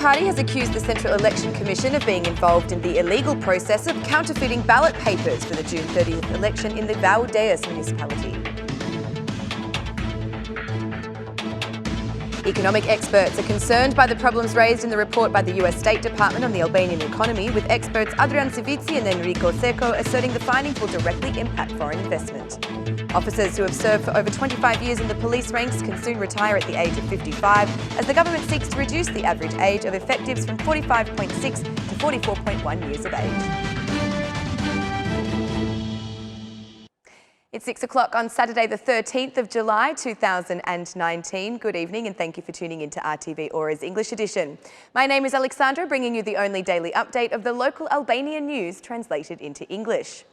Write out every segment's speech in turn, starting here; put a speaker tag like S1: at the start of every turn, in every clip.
S1: Party has accused the Central Election Commission of being involved in the illegal process of counterfeiting ballot papers for the June 30th election in the Valdez municipality. Economic experts are concerned by the problems raised in the report by the US State Department on the Albanian economy, with experts Adrian Civici and Enrico Secco asserting the findings will directly impact foreign investment. Officers who have served for over 25 years in the police ranks can soon retire at the age of 55, as the government seeks to reduce the average age of effectives from 45.6 to 44.1 years of age. It's 6 o'clock on Saturday the 13th of July 2019. Good evening and thank you for tuning in to RTV Ora's English edition. My name is Alexandra, bringing you the only daily update of the local Albanian news translated into English.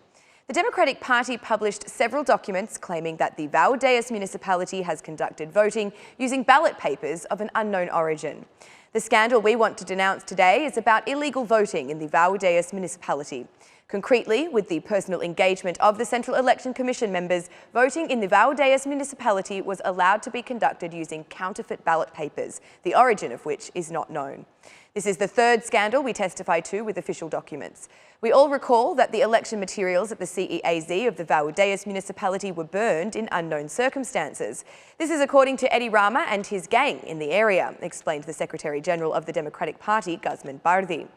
S1: The Democratic Party published several documents claiming that the Valdez municipality has conducted voting using ballot papers of an unknown origin. The scandal we want to denounce today is about illegal voting in the Valdez municipality. Concretely, with the personal engagement of the Central Election Commission members, voting in the Valdez municipality was allowed to be conducted using counterfeit ballot papers, the origin of which is not known. This is the third scandal we testify to with official documents. We all recall that the election materials at the CEAZ of the Valdez municipality were burned in unknown circumstances. This is according to Edi Rama and his gang in the area, explained the Secretary-General of the Democratic Party, Guzman Bardi.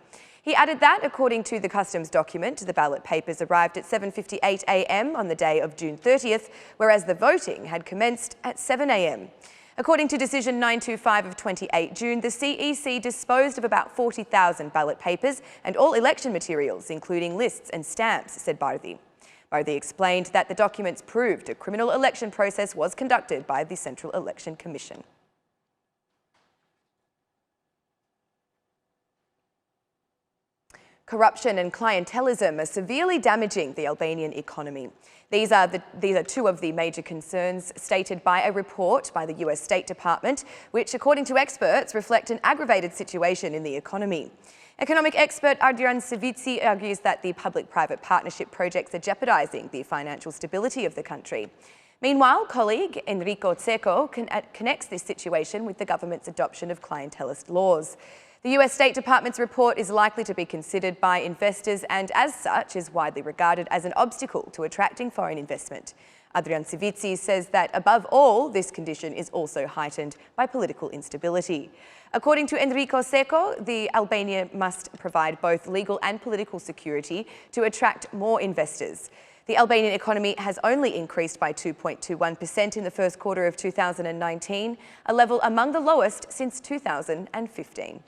S1: He added that, according to the customs document, the ballot papers arrived at 7:58 a.m. on the day of June 30th, whereas the voting had commenced at 7 a.m. According to Decision 925 of 28 June, the CEC disposed of about 40,000 ballot papers and all election materials, including lists and stamps, said Bardi. Bardi explained that the documents proved a criminal election process was conducted by the Central Election Commission. Corruption and clientelism are severely damaging the Albanian economy. These are two of the major concerns stated by a report by the US State Department, which, according to experts, reflect an aggravated situation in the economy. Economic expert Adrian Civici argues that the public-private partnership projects are jeopardising the financial stability of the country. Meanwhile, colleague Enrico Secco connects this situation with the government's adoption of clientelist laws. The US State Department's report is likely to be considered by investors and, as such, is widely regarded as an obstacle to attracting foreign investment. Adrian Civici says that, above all, this condition is also heightened by political instability. According to Enrico Secco, Albania must provide both legal and political security to attract more investors. The Albanian economy has only increased by 2.21% in the first quarter of 2019, a level among the lowest since 2015.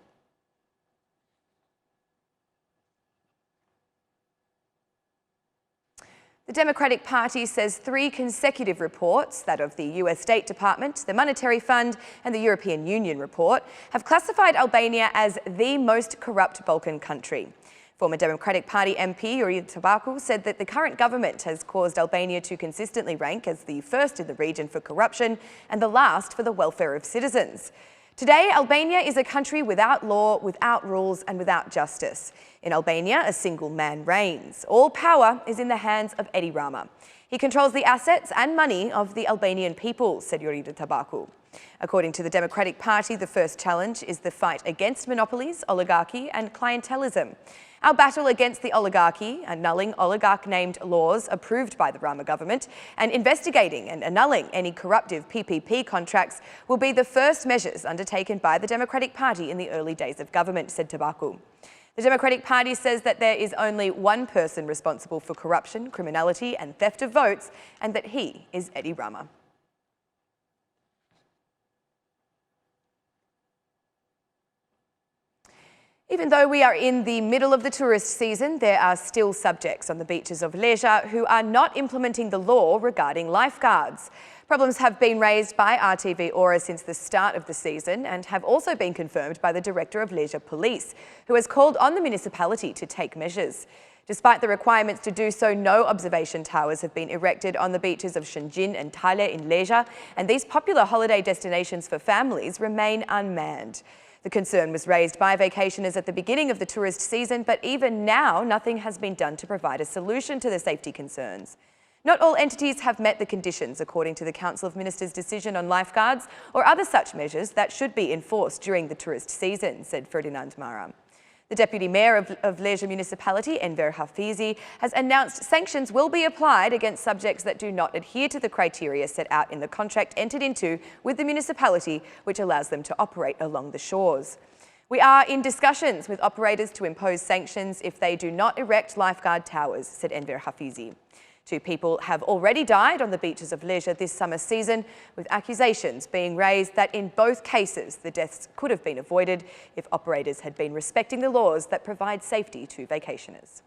S1: The Democratic Party says 3 consecutive reports, that of the US State Department, the Monetary Fund and the European Union report, have classified Albania as the most corrupt Balkan country. Former Democratic Party MP Yuri Tabaku said that the current government has caused Albania to consistently rank as the first in the region for corruption and the last for the welfare of citizens. Today, Albania is a country without law, without rules and without justice. In Albania, a single man reigns. All power is in the hands of Edi Rama. He controls the assets and money of the Albanian people, said Yuri Tabaku. According to the Democratic Party, the first challenge is the fight against monopolies, oligarchy and clientelism. Our battle against the oligarchy, annulling oligarch-named laws approved by the Rama government, and investigating and annulling any corruptive PPP contracts will be the first measures undertaken by the Democratic Party in the early days of government, said Tabaku. The Democratic Party says that there is only one person responsible for corruption, criminality and theft of votes, and that he is Edi Rama. Even though we are in the middle of the tourist season, there are still subjects on the beaches of Leisure who are not implementing the law regarding lifeguards. Problems have been raised by RTV Ora since the start of the season and have also been confirmed by the Director of Leisure Police, who has called on the municipality to take measures. Despite the requirements to do so, no observation towers have been erected on the beaches of Shëngjin and Tale in Leisure, and these popular holiday destinations for families remain unmanned. The concern was raised by vacationers at the beginning of the tourist season, but even now, nothing has been done to provide a solution to the safety concerns. Not all entities have met the conditions according to the Council of Ministers' decision on lifeguards or other such measures that should be enforced during the tourist season, said Ferdinand Mara. The Deputy Mayor of Leja Municipality, Enver Hafizi, has announced sanctions will be applied against subjects that do not adhere to the criteria set out in the contract entered into with the municipality, which allows them to operate along the shores. We are in discussions with operators to impose sanctions if they do not erect lifeguard towers, said Enver Hafizi. 2 people have already died on the beaches of Leja this summer season, with accusations being raised that in both cases the deaths could have been avoided if operators had been respecting the laws that provide safety to vacationers.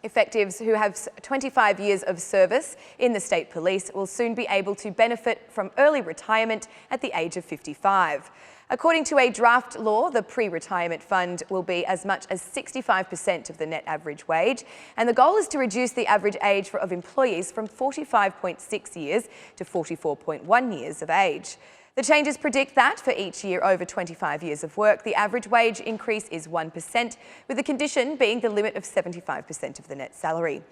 S1: Effectives who have 25 years of service in the State Police will soon be able to benefit from early retirement at the age of 55. According to a draft law, the pre-retirement fund will be as much as 65% of the net average wage, and the goal is to reduce the average age of employees from 45.6 years to 44.1 years of age. The changes predict that for each year over 25 years of work, the average wage increase is 1%, with the condition being the limit of 75% of the net salary.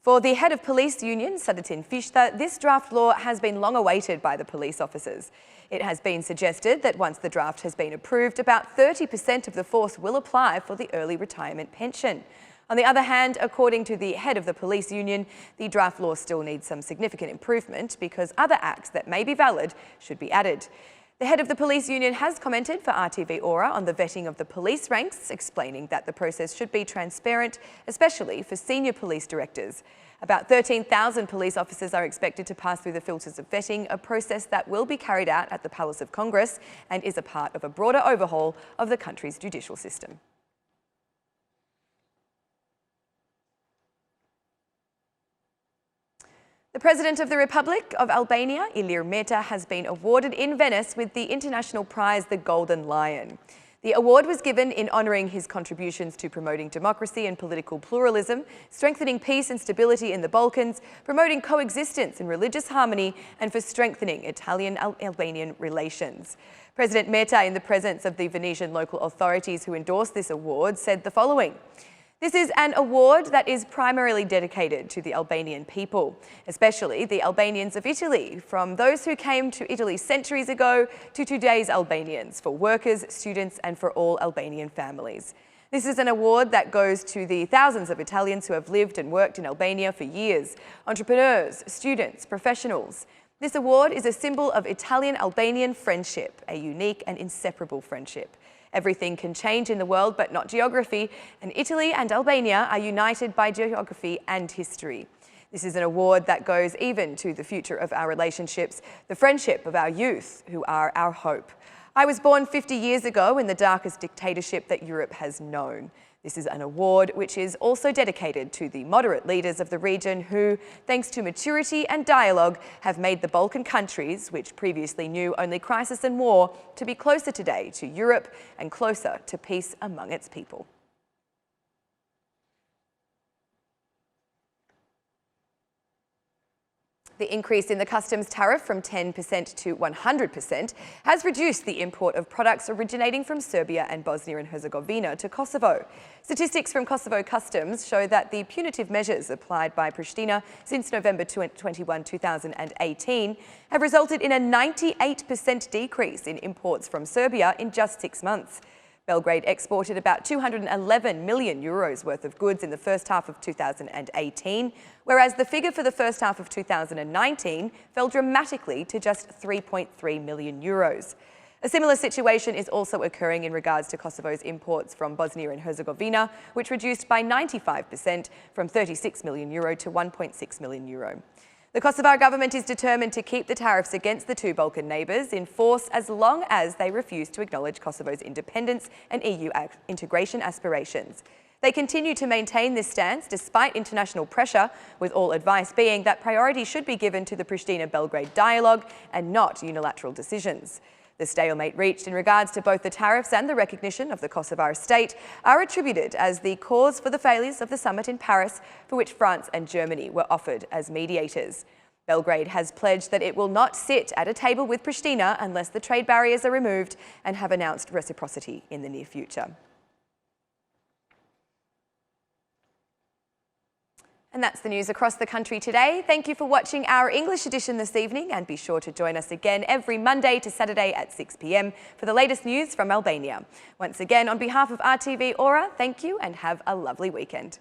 S1: For the head of police union, Sadatin Fishta, this draft law has been long awaited by the police officers. It has been suggested that once the draft has been approved, about 30% of the force will apply for the early retirement pension. On the other hand, according to the head of the police union, the draft law still needs some significant improvement because other acts that may be valid should be added. The head of the police union has commented for RTV Ora on the vetting of the police ranks, explaining that the process should be transparent, especially for senior police directors. About 13,000 police officers are expected to pass through the filters of vetting, a process that will be carried out at the Palace of Congress and is a part of a broader overhaul of the country's judicial system. The President of the Republic of Albania, Ilir Meta, has been awarded in Venice with the international prize, the Golden Lion. The award was given in honouring his contributions to promoting democracy and political pluralism, strengthening peace and stability in the Balkans, promoting coexistence and religious harmony, and for strengthening Italian-Albanian relations. President Meta, in the presence of the Venetian local authorities who endorsed this award, said the following: "This is an award that is primarily dedicated to the Albanian people, especially the Albanians of Italy, from those who came to Italy centuries ago to today's Albanians, for workers, students, and for all Albanian families. This is an award that goes to the thousands of Italians who have lived and worked in Albania for years, entrepreneurs, students, professionals. This award is a symbol of Italian-Albanian friendship, a unique and inseparable friendship. Everything can change in the world, but not geography, and Italy and Albania are united by geography and history. This is an award that goes even to the future of our relationships, the friendship of our youth, who are our hope. I was born 50 years ago in the darkest dictatorship that Europe has known. This is an award which is also dedicated to the moderate leaders of the region who, thanks to maturity and dialogue, have made the Balkan countries, which previously knew only crisis and war, to be closer today to Europe and closer to peace among its people." The increase in the customs tariff from 10% to 100% has reduced the import of products originating from Serbia and Bosnia and Herzegovina to Kosovo. Statistics from Kosovo Customs show that the punitive measures applied by Pristina since November 21, 2018 have resulted in a 98% decrease in imports from Serbia in just 6 months. Belgrade exported about 211 million euros worth of goods in the first half of 2018, whereas the figure for the first half of 2019 fell dramatically to just 3.3 million euros. A similar situation is also occurring in regards to Kosovo's imports from Bosnia and Herzegovina, which reduced by 95% from 36 million euro to 1.6 million euro. The Kosovar government is determined to keep the tariffs against the two Balkan neighbours in force as long as they refuse to acknowledge Kosovo's independence and EU integration aspirations. They continue to maintain this stance despite international pressure, with all advice being that priority should be given to the Pristina-Belgrade dialogue and not unilateral decisions. The stalemate reached in regards to both the tariffs and the recognition of the Kosovar state are attributed as the cause for the failures of the summit in Paris, for which France and Germany were offered as mediators. Belgrade has pledged that it will not sit at a table with Pristina unless the trade barriers are removed, and have announced reciprocity in the near future. And that's the news across the country today. Thank you for watching our English edition this evening, and be sure to join us again every Monday to Saturday at 6 p.m. for the latest news from Albania. Once again, on behalf of RTV Ora, thank you and have a lovely weekend.